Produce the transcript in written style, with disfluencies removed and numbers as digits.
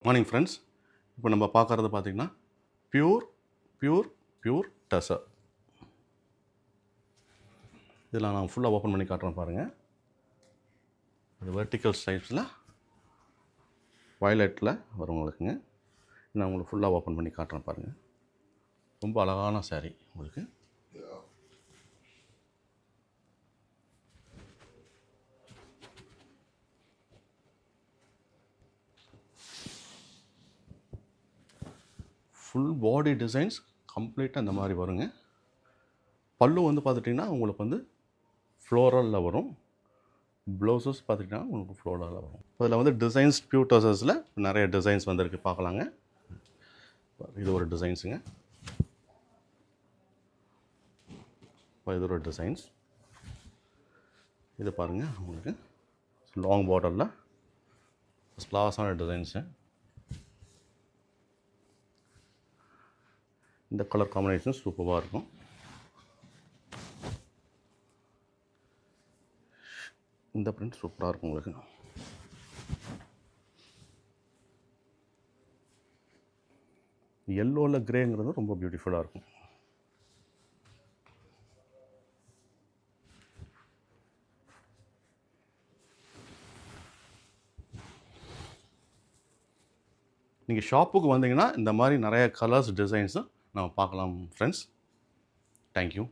Morning friends. இப்போ நம்ம பார்க்குறது பார்த்திங்கன்னா பியூர் டசர். இதில் நான் ஃபுல்லாக ஓப்பன் பண்ணி காட்டுறேன் பாருங்கள். அது வெர்டிக்கல் ஸ்டைப்ஸில் வயலட்டில் வரும் உங்களுக்குங்க. நான் உங்களுக்கு ஃபுல்லாக ஓப்பன் பண்ணி காட்டுறேன் பாருங்கள். ரொம்ப அழகான சாரீ உங்களுக்கு. ஃபுல் பாடி டிசைன்ஸ் கம்ப்ளீட்டாக இந்த மாதிரி வருங்க. பல்லு வந்து பார்த்துட்டிங்கன்னா உங்களுக்கு வந்து ஃப்ளோரலில் வரும். ப்ளவுசஸ் பார்த்துக்கிட்டிங்கன்னா உங்களுக்கு ஃப்ளோரலில் வரும். அதில் வந்து டிசைன்ஸ் பியூர் டசர்ஸில் நிறைய டிசைன்ஸ் வந்திருக்கு, பார்க்கலாங்க. இது ஒரு டிசைன்ஸுங்க. இது ஒரு டிசைன்ஸ். இது பாருங்கள் உங்களுக்கு லாங் பார்டரில் கிளாஸான டிசைன்ஸு. இந்த கலர் காம்பினேஷன் சூப்பராக இருக்கும். இந்த பிரிண்ட் சூப்பராக இருக்கும் உங்களுக்கு. எல்லோவில் கிரேங்கிறது ரொம்ப பியூட்டிஃபுல்லாக இருக்கும். நீங்கள் ஷாப்புக்கு வந்தீங்கன்னா இந்த மாதிரி நிறைய கலர்ஸ் டிசைன்ஸும் நம்ம பார்க்கலாம் ஃப்ரெண்ட்ஸ். தேங்க்யூ.